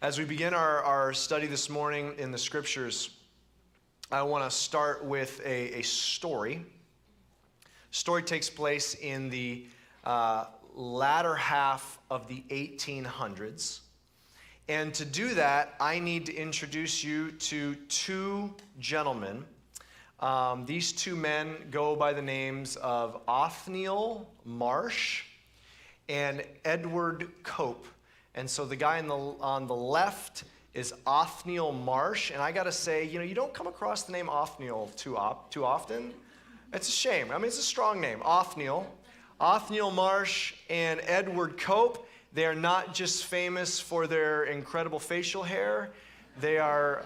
As we begin our study this morning in the scriptures, I want to start with a story. The story takes place in the latter half of the 1800s. And to do that, I need to introduce you to two gentlemen. These two men go by the names of Othniel Marsh and Edward Cope. And so the guy on the left is Othniel Marsh. And I got to say, you don't come across the name Othniel too often. It's a shame. I mean, it's a strong name, Othniel. Othniel Marsh and Edward Cope, they are not just famous for their incredible facial hair. They are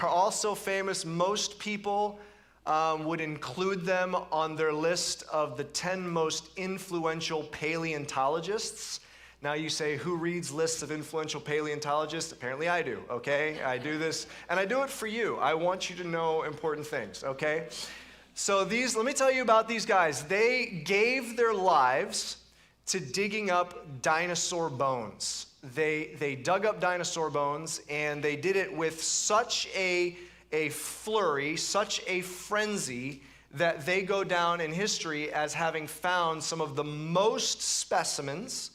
also famous. Most people would include them on their list of the 10 most influential paleontologists. Now you say, who reads lists of influential paleontologists? Apparently I do, okay? I do this, and I do it for you. I want you to know important things, okay? So let me tell you about these guys. They gave their lives to digging up dinosaur bones. They dug up dinosaur bones, and they did it with such a flurry, such a frenzy, that they go down in history as having found some of the most specimens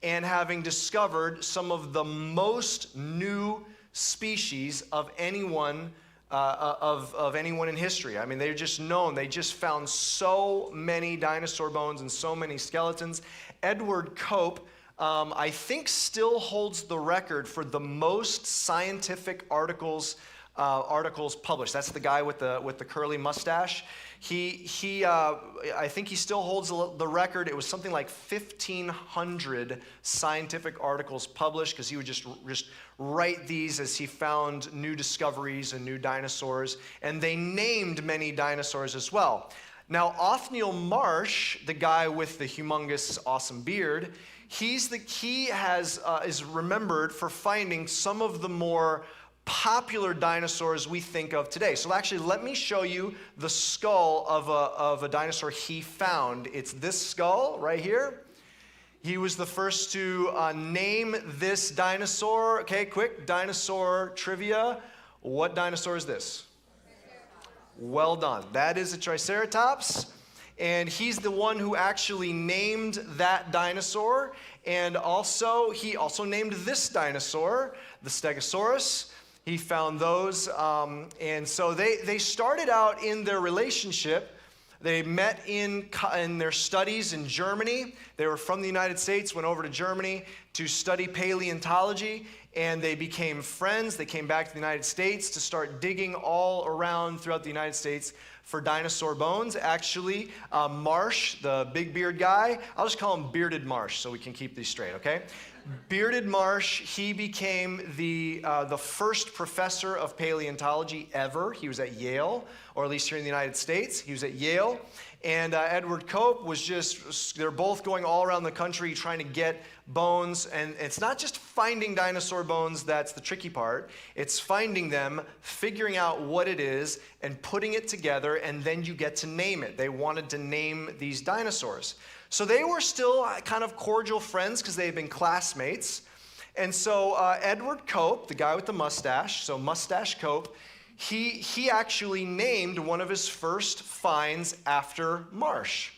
and having discovered some of the most new species of anyone anyone in history. I mean, they're just known. They just found so many dinosaur bones and so many skeletons. Edward Cope, I think, still holds the record for the most scientific articles published. That's the guy with the curly mustache. I think he still holds the record. It was something like 1,500 scientific articles published, because he would just write these as he found new discoveries and new dinosaurs. And they named many dinosaurs as well. Now, Othniel Marsh, the guy with the humongous, awesome beard, he is remembered for finding some of the more popular dinosaurs we think of today. So actually, let me show you the skull of a dinosaur he found. It's this skull right here. He was the first to name this dinosaur. Okay, quick dinosaur trivia. What dinosaur is this? Well done. That is a Triceratops. And he's the one who actually named that dinosaur. And he also named this dinosaur, the Stegosaurus. He found those, and so they started out in their relationship. They met in their studies in Germany. They were from the United States, went over to Germany to study paleontology, and they became friends. They came back to the United States to start digging all around throughout the United States for dinosaur bones. Actually, Marsh, the big beard guy, I'll just call him Bearded Marsh so we can keep these straight, okay? Bearded Marsh, he became the first professor of paleontology ever. He was at Yale, or at least here in the United States. He was at Yale. And Edward Cope was they're both going all around the country trying to get bones. And it's not just finding dinosaur bones that's the tricky part. It's finding them, figuring out what it is, and putting it together, and then you get to name it. They wanted to name these dinosaurs. So they were still kind of cordial friends because they had been classmates. And so Edward Cope, the guy with the mustache, so Mustache Cope, he actually named one of his first finds after Marsh.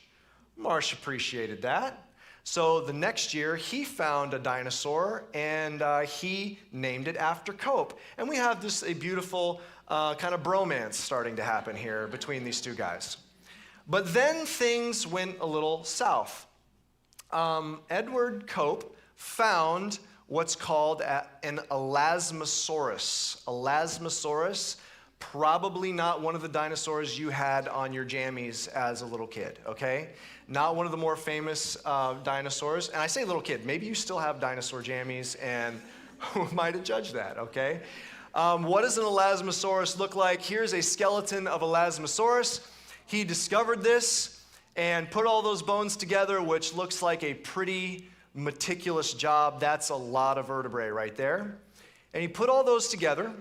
Marsh appreciated that. So the next year, he found a dinosaur, and he named it after Cope. And we have a beautiful kind of bromance starting to happen here between these two guys. But then things went a little south. Edward Cope found what's called an Elasmosaurus. Elasmosaurus, probably not one of the dinosaurs you had on your jammies as a little kid, okay? Not one of the more famous dinosaurs. And I say little kid, maybe you still have dinosaur jammies, and who am I to judge that, okay? What does an Elasmosaurus look like? Here's a skeleton of Elasmosaurus. He discovered this and put all those bones together, which looks like a pretty meticulous job. That's a lot of vertebrae right there. And he put all those together.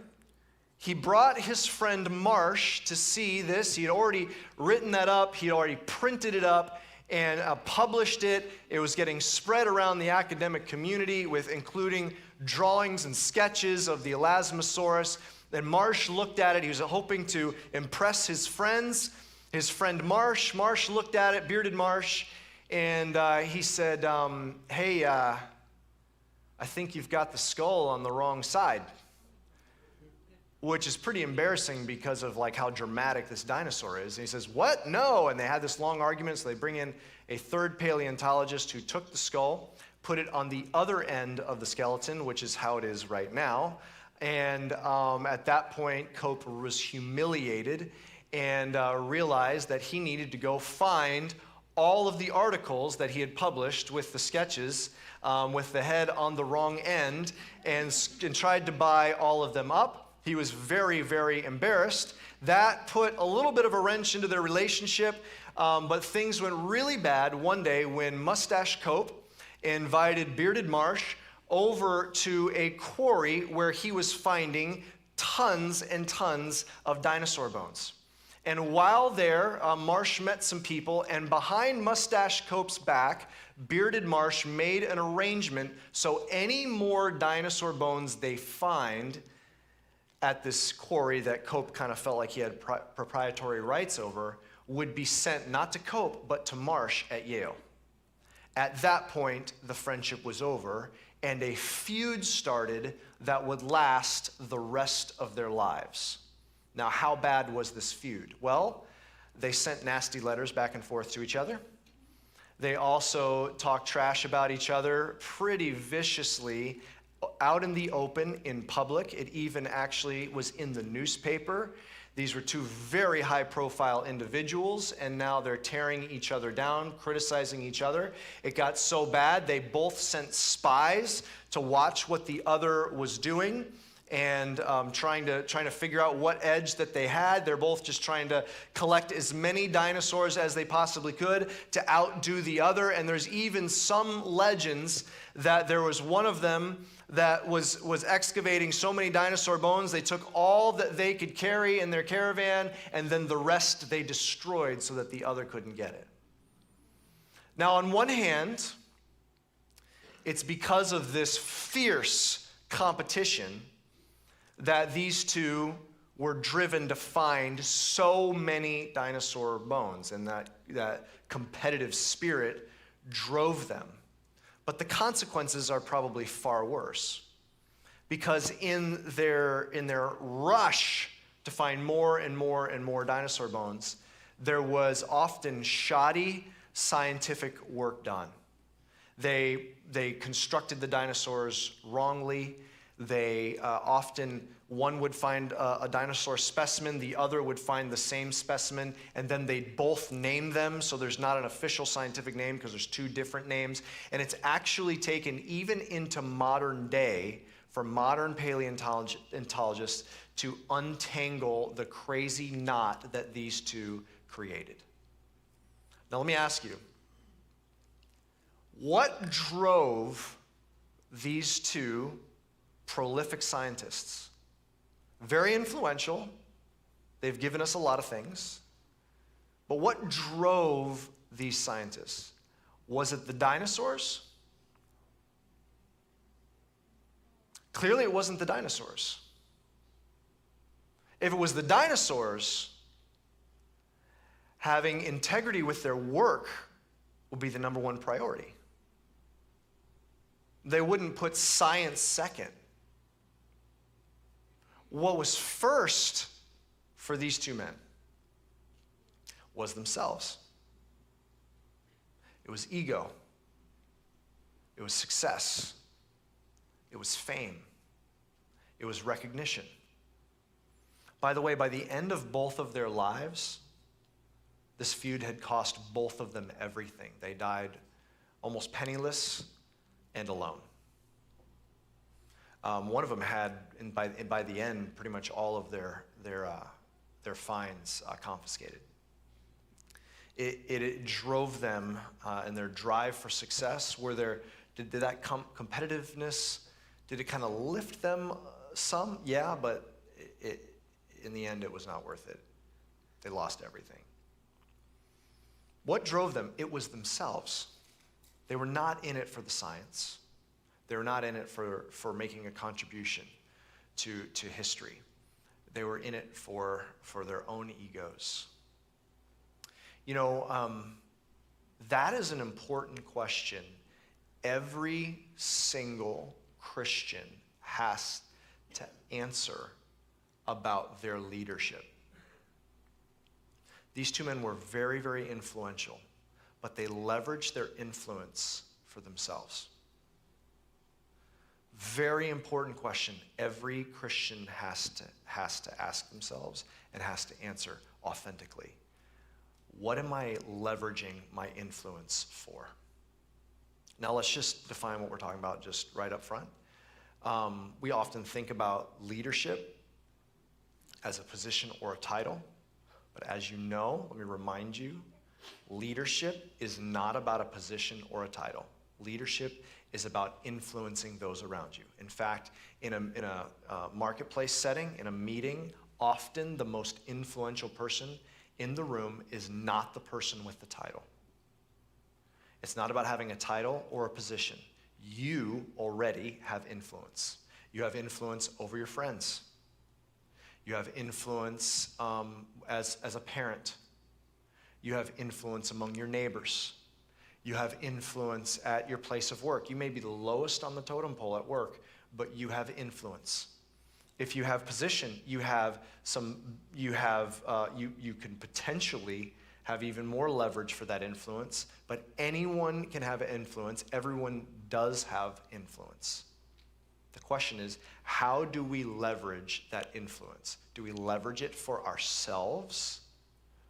He brought his friend Marsh to see this. He had already written that up. He had already printed it up. and published it. It was getting spread around the academic community with including drawings and sketches of the Elasmosaurus. And Marsh looked at it. He was hoping to impress his friends. His friend Marsh looked at it, Bearded Marsh, and he said, hey, I think you've got the skull on the wrong side, which is pretty embarrassing because of like how dramatic this dinosaur is. And he says, what? No. And they had this long argument, so they bring in a third paleontologist who took the skull, put it on the other end of the skeleton, which is how it is right now. And at that point, Cope was humiliated and realized that he needed to go find all of the articles that he had published with the sketches with the head on the wrong end and tried to buy all of them up. He was very, very embarrassed. That put a little bit of a wrench into their relationship, but things went really bad one day when Mustache Cope invited Bearded Marsh over to a quarry where he was finding tons and tons of dinosaur bones. And while there, Marsh met some people, and behind Mustache Cope's back, Bearded Marsh made an arrangement so any more dinosaur bones they find at this quarry that Cope kind of felt like he had proprietary rights over would be sent not to Cope, but to Marsh at Yale. At that point, the friendship was over, and a feud started that would last the rest of their lives. Now, how bad was this feud? Well, they sent nasty letters back and forth to each other. They also talked trash about each other pretty viciously out in the open, in public. It even actually was in the newspaper. These were two very high-profile individuals, and now they're tearing each other down, criticizing each other. It got so bad, they both sent spies to watch what the other was doing, and trying to figure out what edge that they had. They're both just trying to collect as many dinosaurs as they possibly could to outdo the other. And there's even some legends that there was one of them that was excavating so many dinosaur bones, they took all that they could carry in their caravan, and then the rest they destroyed so that the other couldn't get it. Now, on one hand, it's because of this fierce competition that these two were driven to find so many dinosaur bones, and that competitive spirit drove them. But the consequences are probably far worse, because in their rush to find more and more and more dinosaur bones, there was often shoddy scientific work done. They constructed the dinosaurs wrongly. They often, one would find a dinosaur specimen, the other would find the same specimen, and then they'd both name them, so there's not an official scientific name because there's two different names. And it's actually taken even into modern day for modern paleontologists to untangle the crazy knot that these two created. Now let me ask you, what drove these two prolific scientists? Very influential. They've given us a lot of things. But what drove these scientists? Was it the dinosaurs? Clearly, it wasn't the dinosaurs. If it was the dinosaurs, having integrity with their work would be the number one priority. They wouldn't put science second. What was first for these two men was themselves. It was ego. It was success. It was fame. It was recognition. By the way, by the end of both of their lives, this feud had cost both of them everything. They died almost penniless and alone. One of them had, by the end, pretty much all of their finds confiscated. It drove them in their drive for success. Did that competitiveness, did it kind of lift them some? Yeah, but in the end, it was not worth it. They lost everything. What drove them? It was themselves. They were not in it for the science. They were not in it for making a contribution to history. They were in it for their own egos. That is an important question every single Christian has to answer about their leadership. These two men were very, very influential, but they leveraged their influence for themselves. Very important question every Christian has to ask themselves and has to answer authentically. What am I leveraging my influence for? Now let's just define what we're talking about just right up front. We often think about leadership as a position or a title, but as you know, let me remind you, leadership is not about a position or a title. Leadership is about influencing those around you. In fact, in a marketplace setting, in a meeting, often the most influential person in the room is not the person with the title. It's not about having a title or a position. You already have influence. You have influence over your friends. You have influence as a parent. You have influence among your neighbors. You have influence at your place of work. You may be the lowest on the totem pole at work, but you have influence. If you have position, you can potentially have even more leverage for that influence, but anyone can have influence. Everyone does have influence. The question is, how do we leverage that influence? Do we leverage it for ourselves,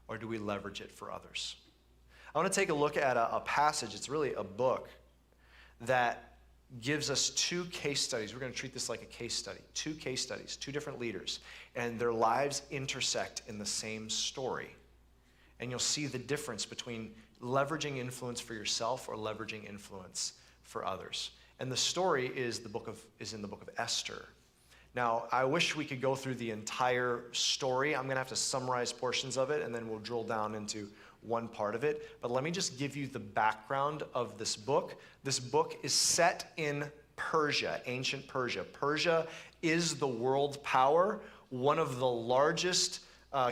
or do we leverage it for others? I want to take a look at a passage. It's really a book that gives us two case studies. We're going to treat this like a case study. Two case studies, two different leaders, and their lives intersect in the same story. And you'll see the difference between leveraging influence for yourself or leveraging influence for others. And the story is in the book of Esther. Now, I wish we could go through the entire story. I'm going to have to summarize portions of it, and then we'll drill down into one part of it. But let me just give you the background of this book. This book is set in Persia, ancient Persia. Persia is the world power. One of the largest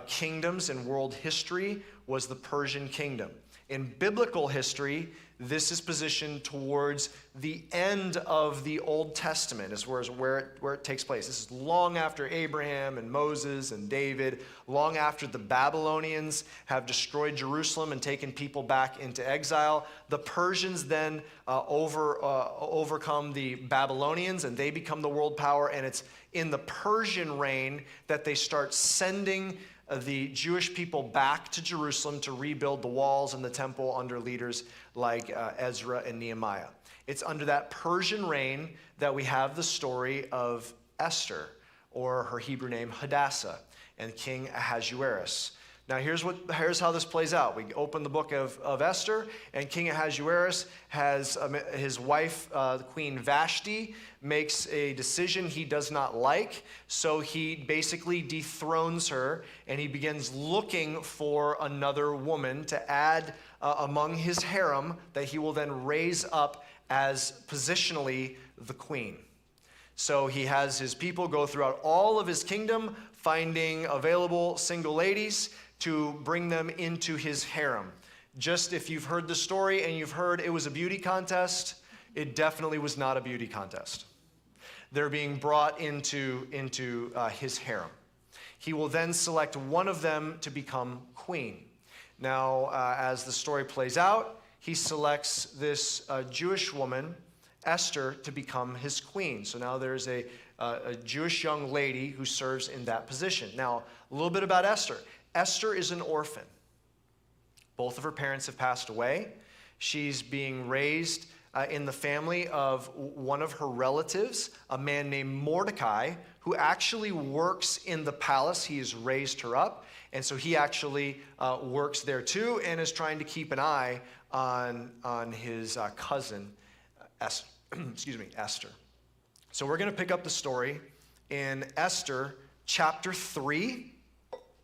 kingdoms in world history was the Persian kingdom. In biblical history, this is positioned towards the end of the Old Testament, is where it takes place. This is long after Abraham and Moses and David, long after the Babylonians have destroyed Jerusalem and taken people back into exile. The Persians then overcome the Babylonians, and they become the world power, and it's in the Persian reign that they start sending the Jewish people back to Jerusalem to rebuild the walls and the temple under leaders like Ezra and Nehemiah. It's under that Persian reign that we have the story of Esther, or her Hebrew name Hadassah, and King Ahasuerus. Now here's how this plays out. We open the book of Esther, and King Ahasuerus has his wife, Queen Vashti, makes a decision he does not like, so he basically dethrones her, and he begins looking for another woman to add among his harem that he will then raise up as positionally the queen. So he has his people go throughout all of his kingdom, finding available single ladies to bring them into his harem. Just if you've heard the story and you've heard it was a beauty contest, it definitely was not a beauty contest. They're being brought into his harem. He will then select one of them to become queen. Now, as the story plays out, he selects this Jewish woman, Esther, to become his queen. So now there's a Jewish young lady who serves in that position. Now, a little bit about Esther. Esther is an orphan. Both of her parents have passed away. She's being raised in the family of one of her relatives, a man named Mordecai, who actually works in the palace. He has raised her up, and so he actually works there too and is trying to keep an eye on his cousin, Esther. So we're going to pick up the story in Esther Chapter 3.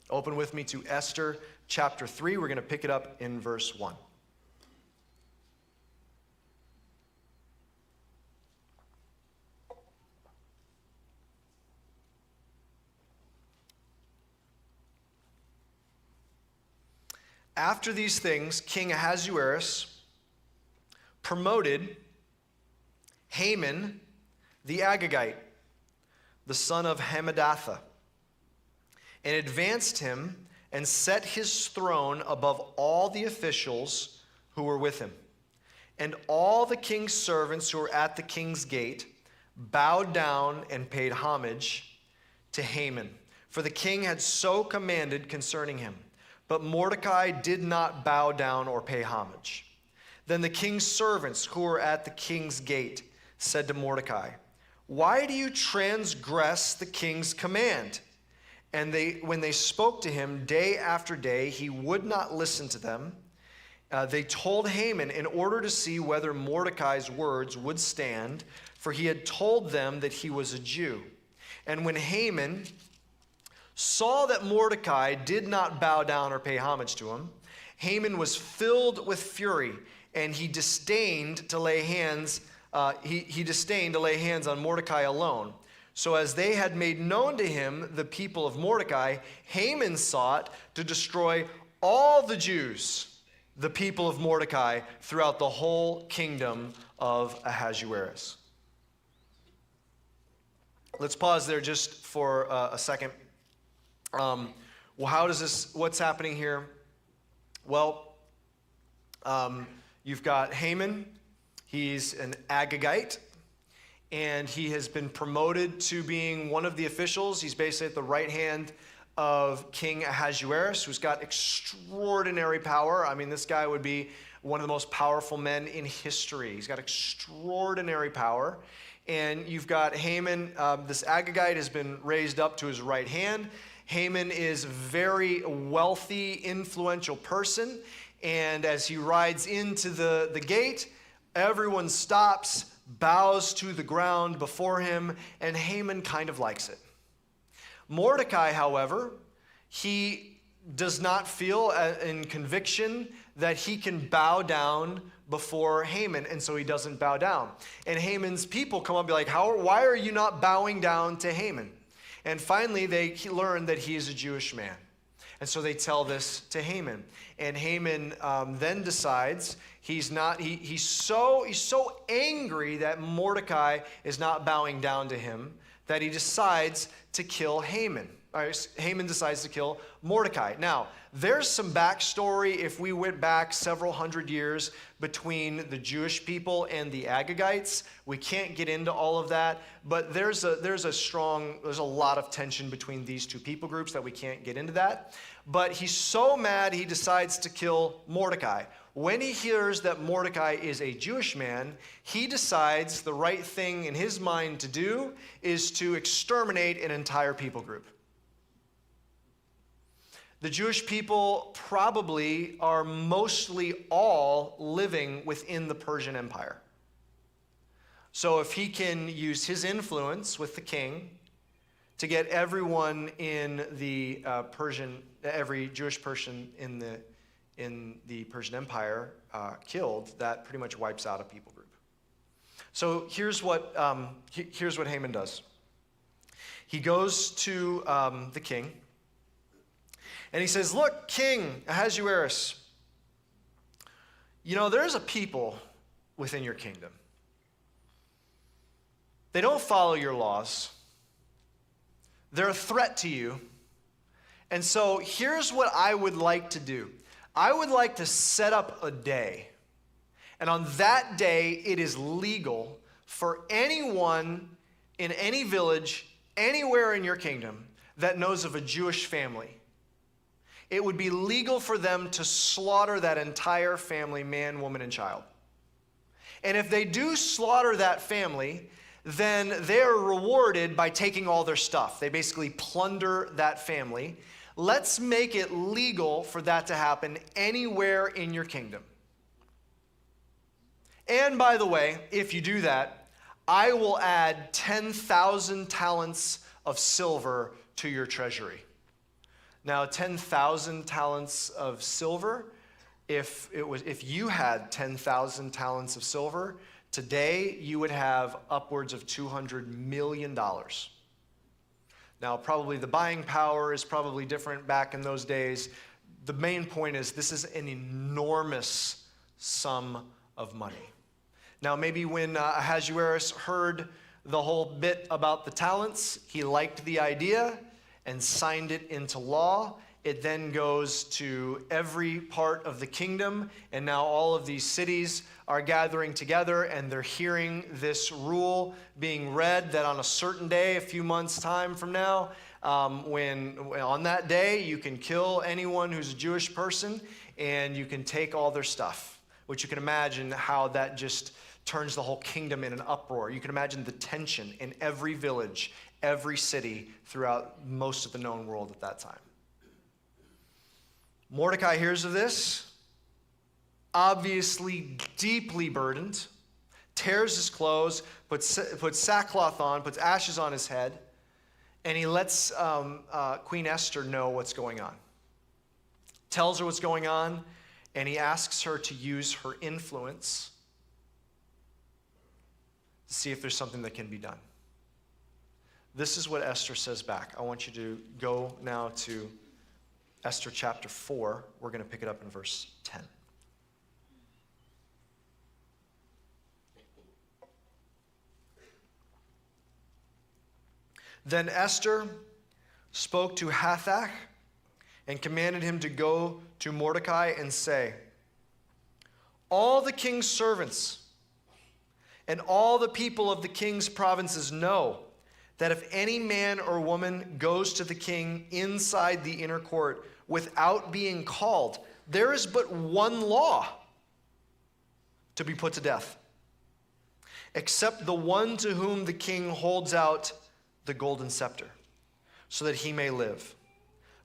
Open with me to Esther chapter 3. We're going to pick it up in verse 1. After these things, King Ahasuerus promoted Haman the Agagite, the son of Hammedatha, and advanced him and set his throne above all the officials who were with him. And all the king's servants who were at the king's gate bowed down and paid homage to Haman, for the king had so commanded concerning him. But Mordecai did not bow down or pay homage. Then the king's servants who were at the king's gate said to Mordecai, "Why do you transgress the king's command?" And when they spoke to him day after day, he would not listen to them. They told Haman in order to see whether Mordecai's words would stand, for he had told them that he was a Jew. And when Haman saw that Mordecai did not bow down or pay homage to him, Haman was filled with fury, and he disdained to lay hands. He disdained to lay hands on Mordecai alone. So as they had made known to him the people of Mordecai, Haman sought to destroy all the Jews, the people of Mordecai, throughout the whole kingdom of Ahasuerus. Let's pause there just for a second. What's happening here? Well, you've got Haman. He's an Agagite, and he has been promoted to being one of the officials. He's basically at the right hand of King Ahasuerus, who's got extraordinary power. I mean, this guy would be one of the most powerful men in history. He's got extraordinary power. And you've got Haman. This Agagite has been raised up to his right hand. Haman is a very wealthy, influential person, and as he rides into the gate, everyone stops, bows to the ground before him, and Haman kind of likes it. Mordecai, however, he does not feel in conviction that he can bow down before Haman, and so he doesn't bow down. And Haman's people come up and be like, why are you not bowing down to Haman? And finally, they learn that he is a Jewish man. And so they tell this to Haman. And Haman then decides he's so angry that Mordecai is not bowing down to him that he decides to kill Haman. Haman decides to kill Mordecai. Now, there's some backstory if we went back several hundred years between the Jewish people and the Agagites. We can't get into all of that, but there's a lot of tension between these two people groups that we can't get into that. But he's so mad he decides to kill Mordecai. When he hears that Mordecai is a Jewish man, he decides the right thing in his mind to do is to exterminate an entire people group. The Jewish people probably are mostly all living within the Persian Empire. So if he can use his influence with the king to get everyone in the every Jewish person in the Persian Empire killed, that pretty much wipes out a people group. So here's what Haman does. He goes to the king. And he says, "Look, King Ahasuerus, there's a people within your kingdom. They don't follow your laws. They're a threat to you. And so here's what I would like to do. I would like to set up a day. And on that day, it is legal for anyone in any village, anywhere in your kingdom, that knows of a Jewish family. It would be legal for them to slaughter that entire family, man, woman, and child. And if they do slaughter that family, then they're rewarded by taking all their stuff. They basically plunder that family. Let's make it legal for that to happen anywhere in your kingdom. And by the way, if you do that, I will add 10,000 talents of silver to your treasury." Now, 10,000 talents of silver, if you had 10,000 talents of silver, today you would have upwards of $200 million. Now, probably the buying power is probably different back in those days. The main point is this is an enormous sum of money. Now, maybe when Ahasuerus heard the whole bit about the talents, he liked the idea and signed it into law. It then goes to every part of the kingdom, and now all of these cities are gathering together, and they're hearing this rule being read that on a certain day, a few months' time from now, when on that day you can kill anyone who's a Jewish person, and you can take all their stuff, which you can imagine how that just turns the whole kingdom in an uproar. You can imagine the tension in every village, every city throughout most of the known world at that time. Mordecai hears of this, obviously deeply burdened, tears his clothes, puts sackcloth on, puts ashes on his head, and he lets Queen Esther know what's going on. Tells her what's going on, and he asks her to use her influence to see if there's something that can be done. This is what Esther says back. I want you to go now to Esther chapter 4. We're going to pick it up in verse 10. Then Esther spoke to Hathach and commanded him to go to Mordecai and say, all the king's servants and all the people of the king's provinces know that if any man or woman goes to the king inside the inner court without being called, there is but one law to be put to death, except the one to whom the king holds out the golden scepter, so that he may live.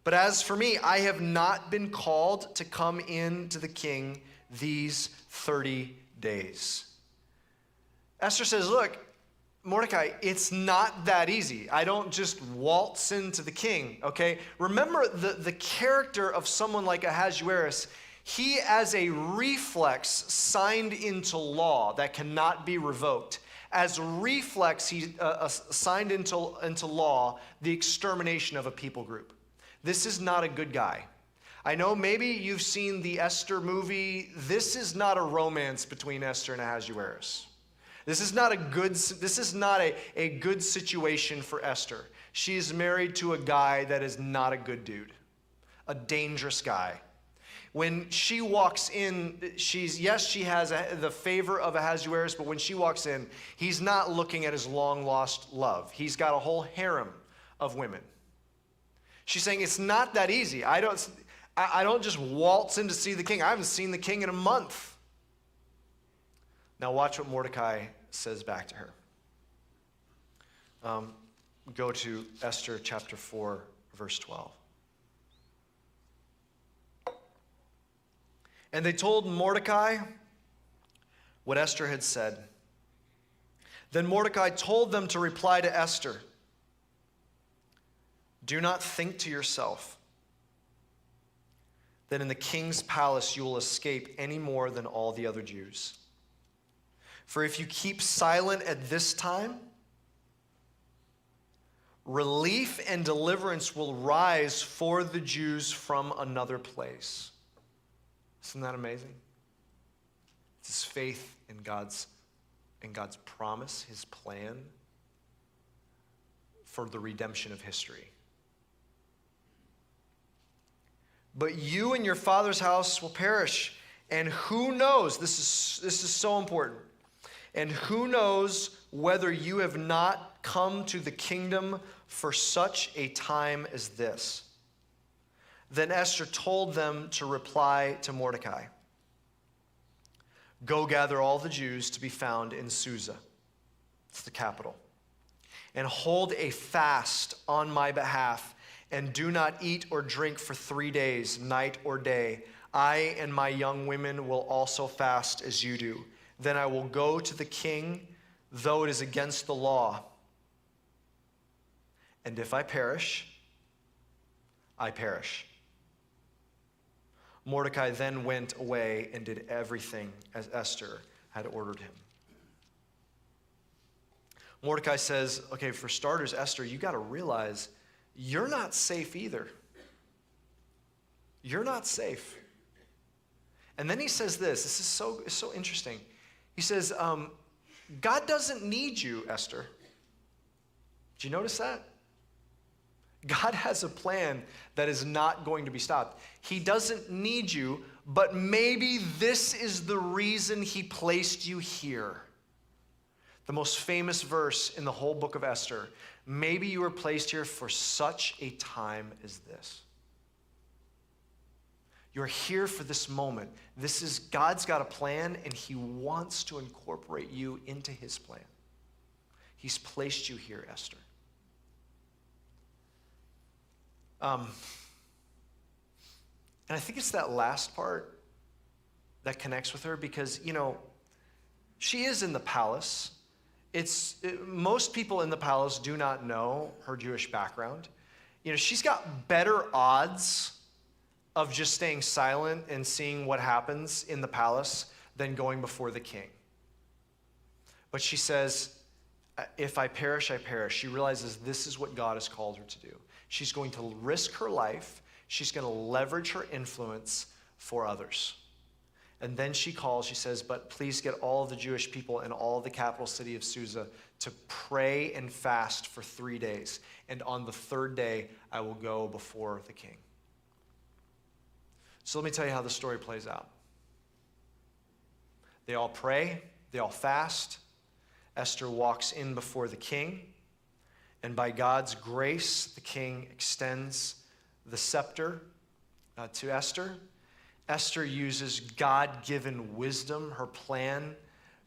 But as for me, I have not been called to come in to the king these 30 days. Esther says, look, Mordecai, it's not that easy. I don't just waltz into the king, okay? Remember the character of someone like Ahasuerus. He, as a reflex, signed into law that cannot be revoked. As a reflex, he signed into law the extermination of a people group. This is not a good guy. I know maybe you've seen the Esther movie. This is not a romance between Esther and Ahasuerus. This is not a good situation for Esther. She is married to a guy that is not a good dude, a dangerous guy. When she walks in, she has the favor of Ahasuerus, but when she walks in, he's not looking at his long-lost love. He's got a whole harem of women. She's saying, it's not that easy. I don't just waltz in to see the king. I haven't seen the king in a month. Now watch what Mordecai says back to her. Go to Esther chapter 4, verse 12. And they told Mordecai what Esther had said. Then Mordecai told them to reply to Esther, do not think to yourself that in the king's palace you will escape any more than all the other Jews. For if you keep silent at this time, relief and deliverance will rise for the Jews from another place. Isn't that amazing? It's his faith in God's promise, his plan for the redemption of history. But you and your father's house will perish. And who knows, this is so important, and who knows whether you have not come to the kingdom for such a time as this. Then Esther told them to reply to Mordecai, go gather all the Jews to be found in Susa, it's the capital, and hold a fast on my behalf, and do not eat or drink for 3 days, night or day. I and my young women will also fast as you do. Then I will go to the king, though it is against the law. And if I perish, I perish." Mordecai then went away and did everything as Esther had ordered him. Mordecai says, okay, for starters, Esther, you got to realize you're not safe either. You're not safe. And then he says this is so interesting. He says, God doesn't need you, Esther. Did you notice that? God has a plan that is not going to be stopped. He doesn't need you, but maybe this is the reason he placed you here. The most famous verse in the whole book of Esther. Maybe you were placed here for such a time as this. You're here for this moment. God's got a plan, and he wants to incorporate you into his plan. He's placed you here, Esther. And I think it's that last part that connects with her because, she is in the palace. Most people in the palace do not know her Jewish background. She's got better odds of just staying silent and seeing what happens in the palace than going before the king. But she says, if I perish, I perish. She realizes this is what God has called her to do. She's going to risk her life. She's going to leverage her influence for others. And then she says, but please get all of the Jewish people in all of the capital city of Susa to pray and fast for 3 days. And on the third day, I will go before the king. So let me tell you how the story plays out. They all pray. They all fast. Esther walks in before the king. And by God's grace, the king extends the scepter to Esther. Esther uses God-given wisdom. Her plan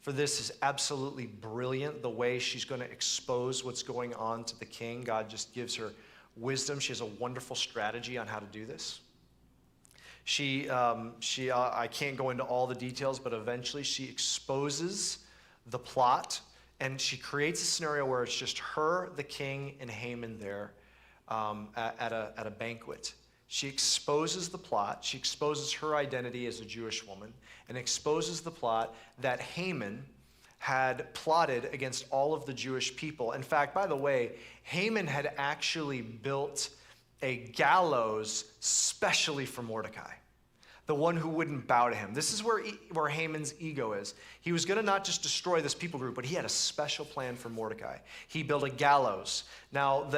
for this is absolutely brilliant. The way she's going to expose what's going on to the king, God just gives her wisdom. She has a wonderful strategy on how to do this. I can't go into all the details, but eventually she exposes the plot. And she creates a scenario where it's just her, the king, and Haman there at a banquet. She exposes the plot. She exposes her identity as a Jewish woman and exposes the plot that Haman had plotted against all of the Jewish people. In fact, by the way, Haman had actually built a gallows specially for Mordecai, the one who wouldn't bow to him. This is where Haman's ego is. He was going to not just destroy this people group, but he had a special plan for Mordecai. He built a gallows. Now,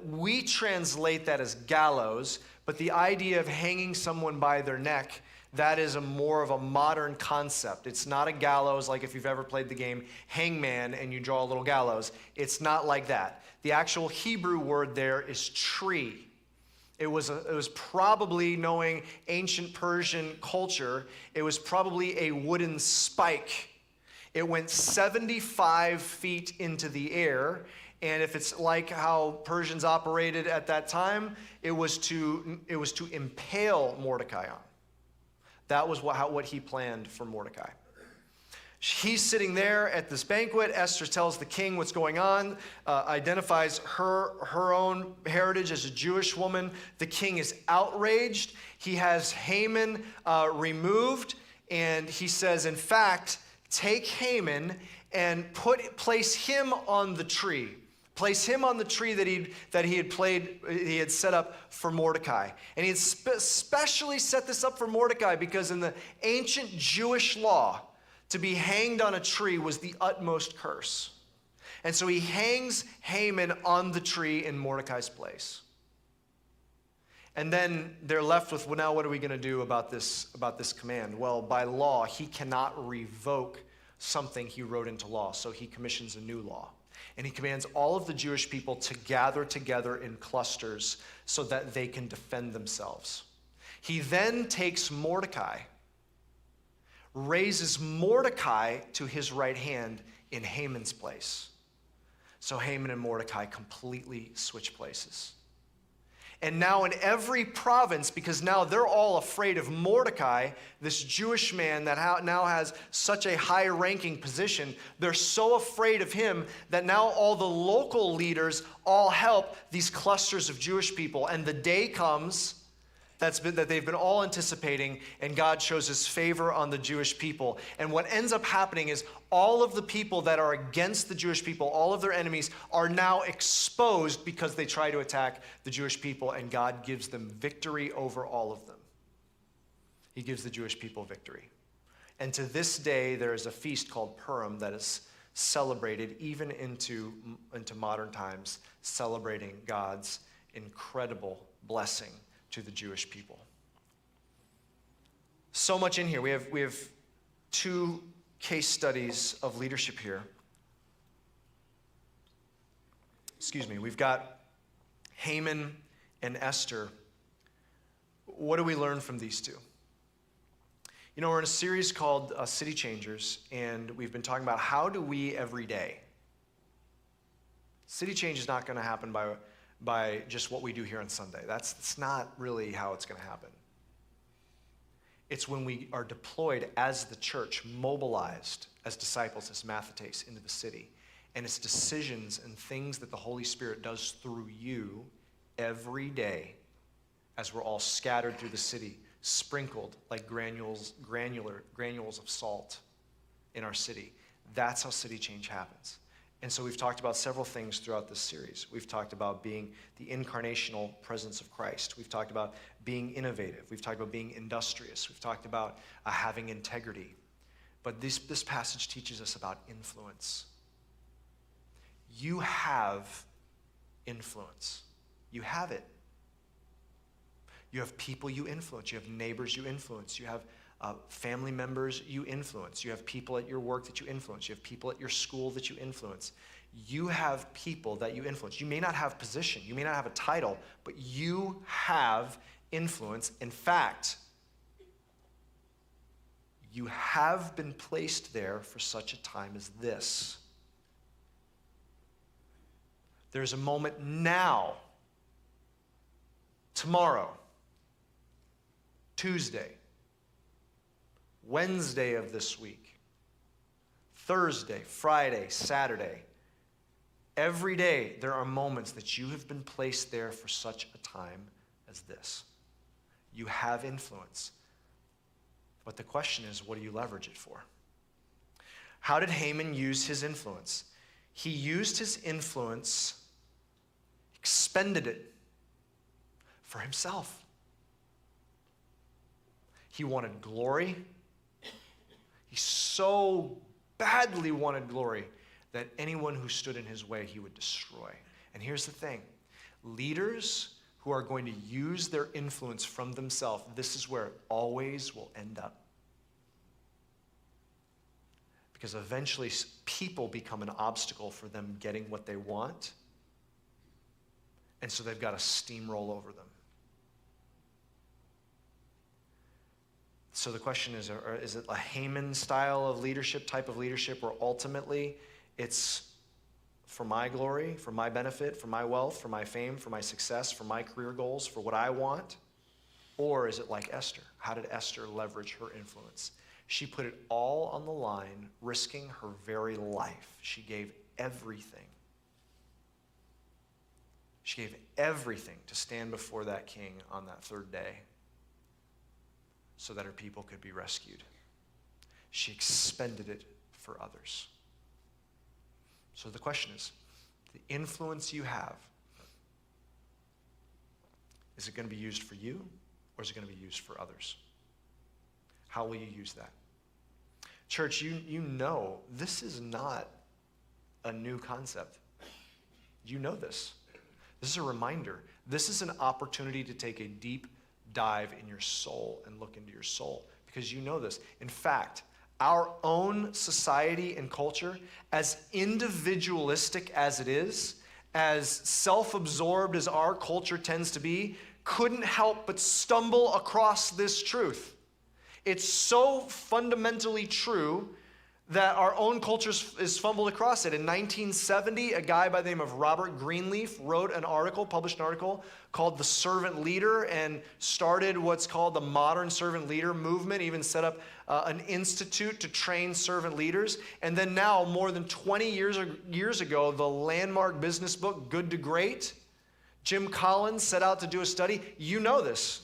we translate that as gallows, but the idea of hanging someone by their neck, that is more of a modern concept. It's not a gallows like if you've ever played the game Hangman and you draw a little gallows. It's not like that. The actual Hebrew word there is tree. It was probably, knowing ancient Persian culture, it was probably a wooden spike. It went 75 feet into the air, and if it's like how Persians operated at that time, it was to impale Mordecai on. That was what he planned for Mordecai. He's sitting there at this banquet. Esther tells the king what's going on, identifies her own heritage as a Jewish woman. The king is outraged. He has Haman removed, and he says, in fact, take Haman and place him on the tree. Place him on the tree that he had set up for Mordecai. And he had specially set this up for Mordecai because in the ancient Jewish law, to be hanged on a tree was the utmost curse. And so he hangs Haman on the tree in Mordecai's place. And then they're left with, well, now what are we going to do about this command? Well, by law, he cannot revoke something he wrote into law. So he commissions a new law. And he commands all of the Jewish people to gather together in clusters so that they can defend themselves. He then takes Mordecai, raises Mordecai to his right hand in Haman's place. So Haman and Mordecai completely switch places. And now in every province, because now they're all afraid of Mordecai, this Jewish man that now has such a high-ranking position, they're so afraid of him that now all the local leaders all help these clusters of Jewish people. And the day comes that they've been all anticipating, and God shows his favor on the Jewish people. And what ends up happening is all of the people that are against the Jewish people, all of their enemies, are now exposed because they try to attack the Jewish people, and God gives them victory over all of them. He gives the Jewish people victory. And to this day, there is a feast called Purim that is celebrated even into modern times, celebrating God's incredible blessing to the Jewish people. So much in here. We have two case studies of leadership here. Excuse me. We've got Haman and Esther. What do we learn from these two? You know, we're in a series called City Changers, and we've been talking about how do we every day. City change is not going to happen by just what we do here on Sunday. That's not really how it's going to happen. It's when we are deployed as the church, mobilized as disciples, as mathetes, into the city. And it's decisions and things that the Holy Spirit does through you every day as we're all scattered through the city, sprinkled like granules of salt in our city. That's how city change happens. And so we've talked about several things throughout this series. We've talked about being the incarnational presence of Christ. We've talked about being innovative. We've talked about being industrious. We've talked about having integrity. But this passage teaches us about influence. You have influence. You have it. You have people you influence. You have neighbors you influence. You have family members you influence. You have people at your work that you influence. You have people at your school that you influence. You have people that you influence. You may not have position. You may not have a title, but you have influence. In fact, you have been placed there for such a time as this. There's a moment now, tomorrow, Tuesday, Wednesday of this week, Thursday, Friday, Saturday. Every day there are moments that you have been placed there for such a time as this. You have influence. But the question is, what do you leverage it for? How did Haman use his influence? He used his influence, expended it for himself. He wanted glory. He so badly wanted glory that anyone who stood in his way, he would destroy. And here's the thing. Leaders who are going to use their influence from themselves, this is where it always will end up. Because eventually people become an obstacle for them getting what they want. And so they've got to steamroll over them. So the question is it a Haman style of leadership, type of leadership, where ultimately it's for my glory, for my benefit, for my wealth, for my fame, for my success, for my career goals, for what I want? Or is it like Esther? How did Esther leverage her influence? She put it all on the line, risking her very life. She gave everything. She gave everything to stand before that king on that third day, so that her people could be rescued. She expended it for others. So the question is, the influence you have, is it going to be used for you, or is it going to be used for others? How will you use that? Church, you know this is not a new concept. You know this. This is a reminder. This is an opportunity to take a deep dive in your soul and look into your soul, because you know this. In fact, our own society and culture, as individualistic as it is, as self-absorbed as our culture tends to be, couldn't help but stumble across this truth. It's so fundamentally true that our own culture is fumbled across it. In 1970, a guy by the name of Robert Greenleaf published an article called The Servant Leader, and started what's called the modern servant leader movement, even set up an institute to train servant leaders. And then now, more than 20 years ago, the landmark business book, Good to Great, Jim Collins set out to do a study. You know this.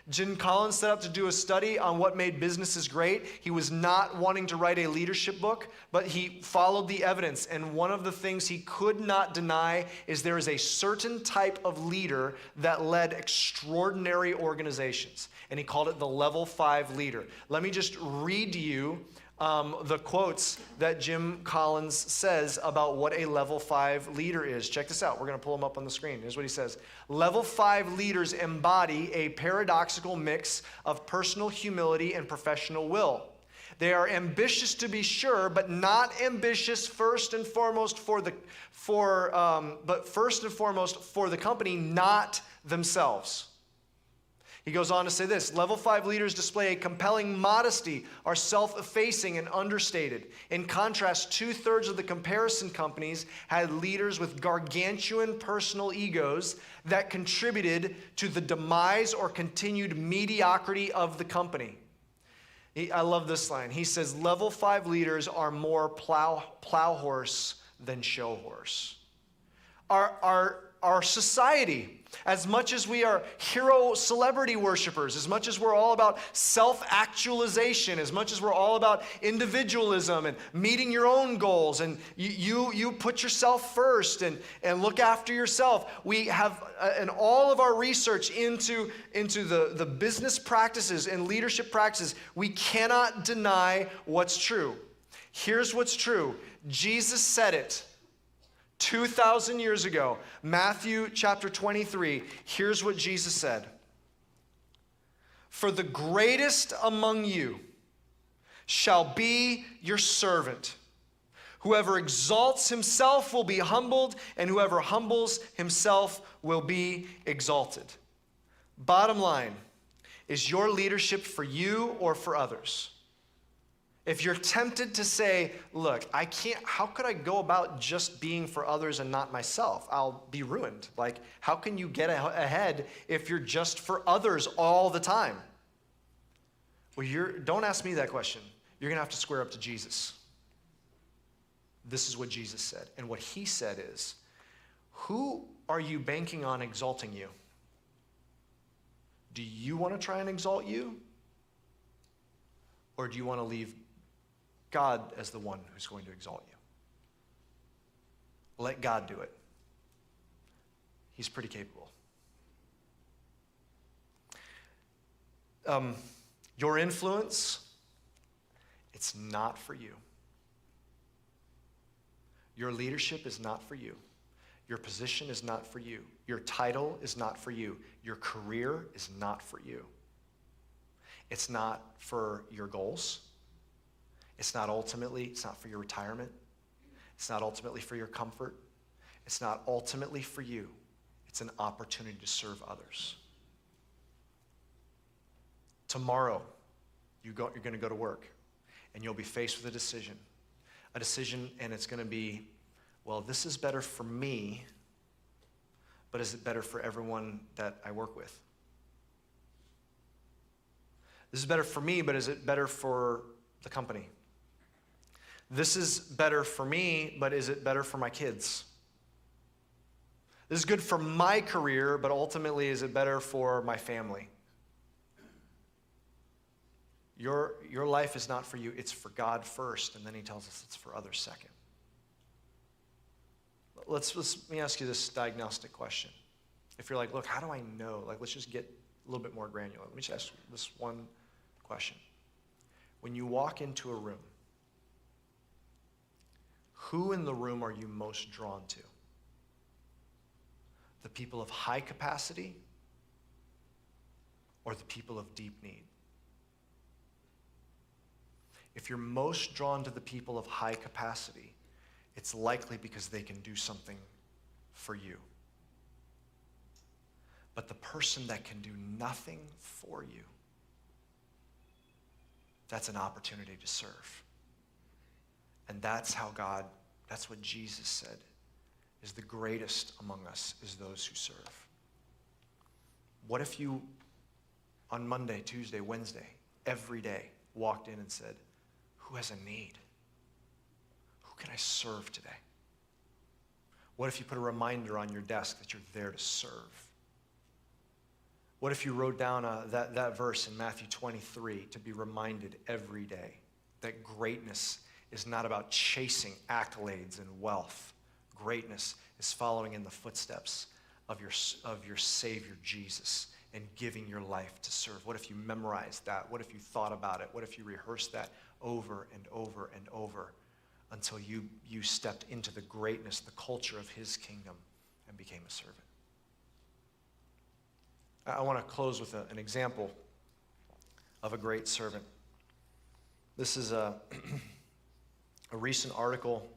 Jim Collins set out to do a study on what made businesses great. He was not wanting to write a leadership book, but he followed the evidence. And one of the things he could not deny is there is a certain type of leader that led extraordinary organizations. And he called it the level 5 leader. Let me just read to you the quotes that Jim Collins says about what a level 5 leader is. Check this out. We're going to pull them up on the screen. Here's what he says. Level 5 leaders embody a paradoxical mix of personal humility and professional will. They are ambitious to be sure, but not ambitious first and foremost for the company, not themselves. He goes on to say this, level 5 leaders display a compelling modesty, are self-effacing and understated. In contrast, 2/3 of the comparison companies had leaders with gargantuan personal egos that contributed to the demise or continued mediocrity of the company. I love this line. He says, level 5 leaders are more plow horse than show horse. Our society, as much as we are hero celebrity worshipers, as much as we're all about self-actualization, as much as we're all about individualism and meeting your own goals, and you put yourself first and look after yourself, we have in all of our research into the business practices and leadership practices, we cannot deny what's true. Here's what's true. Jesus said it 2,000 years ago, Matthew chapter 23, here's what Jesus said. For the greatest among you shall be your servant. Whoever exalts himself will be humbled, and whoever humbles himself will be exalted. Bottom line, is your leadership for you or for others? If you're tempted to say, look, how could I go about just being for others and not myself? I'll be ruined. Like, how can you get ahead if you're just for others all the time? Well, don't ask me that question. You're going to have to square up to Jesus. This is what Jesus said. And what he said is, who are you banking on exalting you? Do you want to try and exalt you? Or do you want to leave God as the one who's going to exalt you? Let God do it. He's pretty capable. Your influence, it's not for you. Your leadership is not for you. Your position is not for you. Your title is not for you. Your career is not for you. It's not for your goals. It's not for your retirement. It's not ultimately for your comfort. It's not ultimately for you. It's an opportunity to serve others. Tomorrow, you're going to go to work, and you'll be faced with a decision, and it's going to be, well, this is better for me, but is it better for everyone that I work with? This is better for me, but is it better for the company? This is better for me, but is it better for my kids? This is good for my career, but ultimately, is it better for my family? Your life is not for you, it's for God first, and then he tells us it's for others second. Let me ask you this diagnostic question. If you're like, look, how do I know? Like, let's just get a little bit more granular. Let me just ask this one question. When you walk into a room, who in the room are you most drawn to? The people of high capacity or the people of deep need? If you're most drawn to the people of high capacity, it's likely because they can do something for you. But the person that can do nothing for you, that's an opportunity to serve. And that's what Jesus said is the greatest among us is those who serve. What if you, on Monday, Tuesday, Wednesday, every day, walked in and said, who has a need? Who can I serve today? What if you put a reminder on your desk that you're there to serve? What if you wrote down that verse in Matthew 23 to be reminded every day that greatness is not about chasing accolades and wealth. Greatness is following in the footsteps of your Savior Jesus and giving your life to serve. What if you memorized that? What if you thought about it? What if you rehearsed that over and over and over until you stepped into the greatness, the culture of his kingdom and became a servant? I want to close with an example of a great servant. This is a recent article.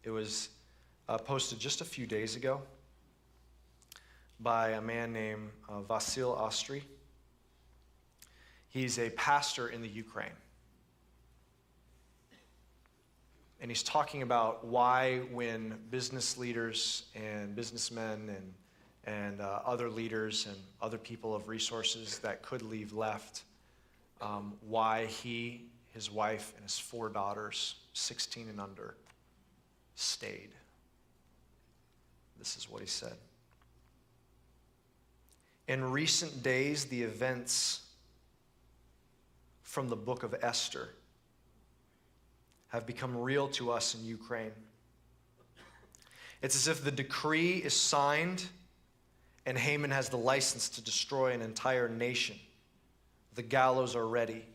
It was posted just a few days ago by a man named Vasil Ostry. He's a pastor in the Ukraine. And he's talking about why when business leaders and businessmen and other leaders and other people of resources that could leave left, why he, his wife, and his 4 daughters, 16 and under, stayed. This is what he said. In recent days, the events from the book of Esther have become real to us in Ukraine. It's as if the decree is signed and Haman has the license to destroy an entire nation. The gallows are ready.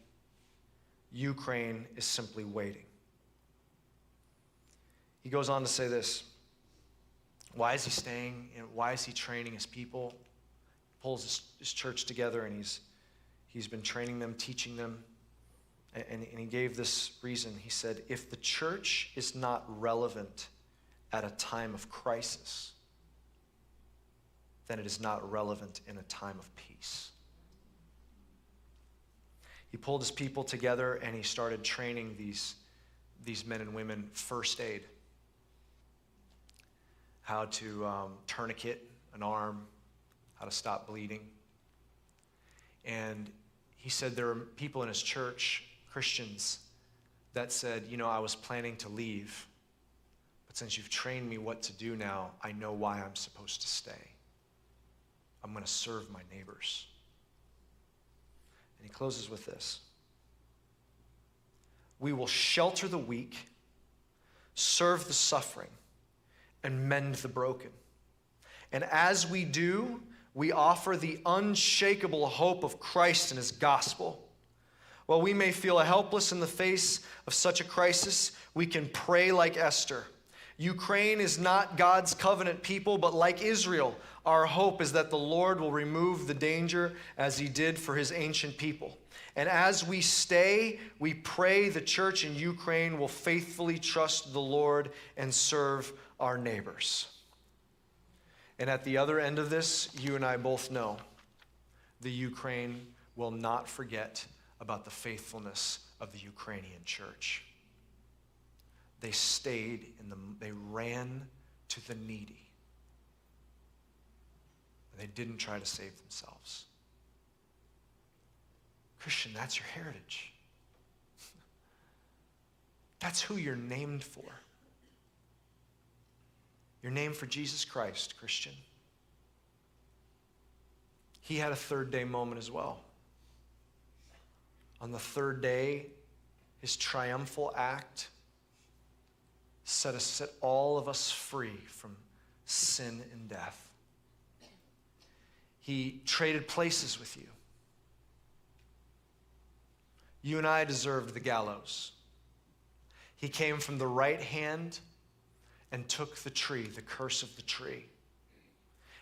Ukraine is simply waiting. He goes on to say this. Why is he staying? And why is he training his people? He pulls his church together and he's been training them, teaching them. And he gave this reason. He said, if the church is not relevant at a time of crisis, then it is not relevant in a time of peace. He pulled his people together and he started training these men and women first aid. How to tourniquet an arm, how to stop bleeding. And he said there are people in his church, Christians, that said, I was planning to leave, but since you've trained me what to do now, I know why I'm supposed to stay. I'm going to serve my neighbors. And he closes with this. We will shelter the weak, serve the suffering, and mend the broken. And as we do, we offer the unshakable hope of Christ and his gospel. While we may feel helpless in the face of such a crisis, we can pray like Esther. Ukraine is not God's covenant people, but like Israel, our hope is that the Lord will remove the danger as he did for his ancient people. And as we stay, we pray the church in Ukraine will faithfully trust the Lord and serve our neighbors. And at the other end of this, you and I both know the Ukraine will not forget about the faithfulness of the Ukrainian church. They stayed they ran to the needy. They didn't try to save themselves. Christian, that's your heritage. That's who you're named for. You're named for Jesus Christ, Christian. He had a third day moment as well. On the third day, his triumphal act set all of us free from sin and death. He traded places with you. You and I deserved the gallows. He came from the right hand and took the tree, the curse of the tree.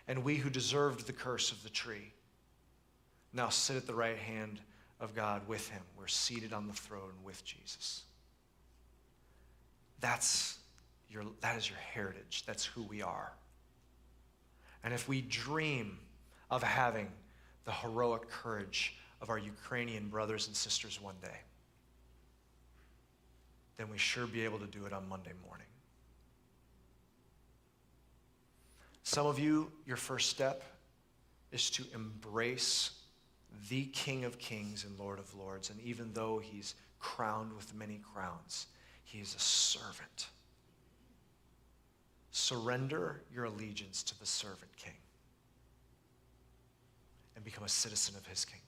And we who deserved the curse of the tree now sit at the right hand of God with him. We're seated on the throne with Jesus. That is your heritage. That's who we are. And if we dream of having the heroic courage of our Ukrainian brothers and sisters one day, then we sure be able to do it on Monday morning. Some of you, your first step is to embrace the King of Kings and Lord of Lords. And even though he's crowned with many crowns, he is a servant. Surrender your allegiance to the servant king and become a citizen of his kingdom.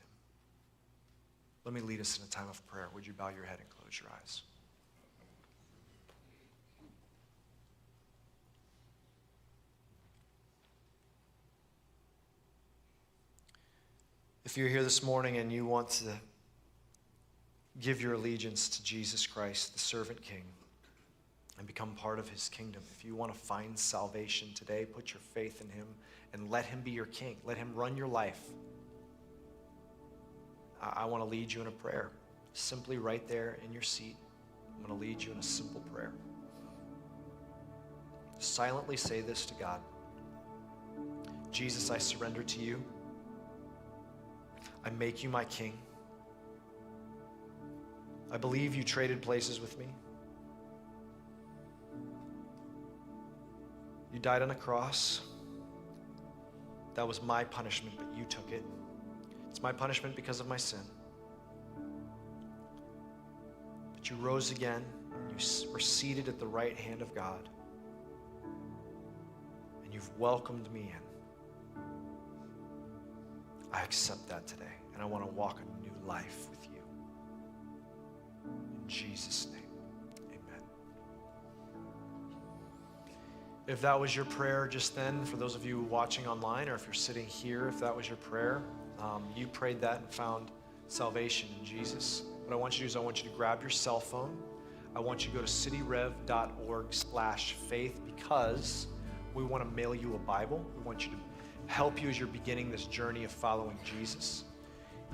Let me lead us in a time of prayer. Would you bow your head and close your eyes? If you're here this morning and you want to give your allegiance to Jesus Christ, the servant king, and become part of his kingdom, if you want to find salvation today, put your faith in him and let him be your king. Let him run your life. I want to lead you in a prayer. Simply right there in your seat, I'm going to lead you in a simple prayer. Silently say this to God. Jesus, I surrender to you. I make you my king. I believe you traded places with me. You died on a cross. That was my punishment, but you took it. It's my punishment because of my sin. But you rose again, and you were seated at the right hand of God. And you've welcomed me in. I accept that today, and I want to walk a new life with you. In Jesus' name, amen. If that was your prayer just then, for those of you watching online, or if you're sitting here, if that was your prayer, you prayed that and found salvation in Jesus. What I want you to do is I want you to grab your cell phone. I want you to go to cityrev.org/faith, because we want to mail you a Bible. We want you to help you as you're beginning this journey of following Jesus.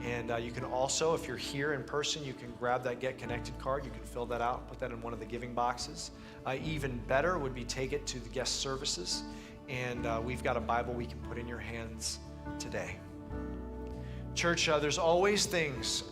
And you can also, if you're here in person, you can grab that Get Connected card. You can fill that out, put that in one of the giving boxes. Even better would be take it to the guest services, and we've got a Bible we can put in your hands today. Church, there's always things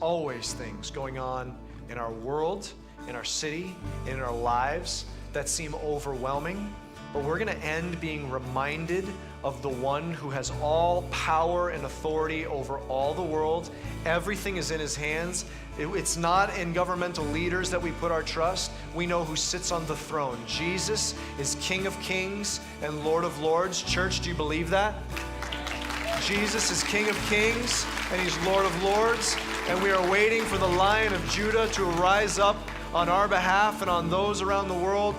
going on in our world, in our city, in our lives that seem overwhelming. But we're going to end being reminded of the one who has all power and authority over all the world. Everything is in his hands. It's not in governmental leaders that we put our trust. We know who sits on the throne. Jesus is King of Kings and Lord of Lords. Church, do you believe that? Jesus is King of Kings and he's Lord of Lords. And we are waiting for the Lion of Judah to rise up on our behalf and on those around the world.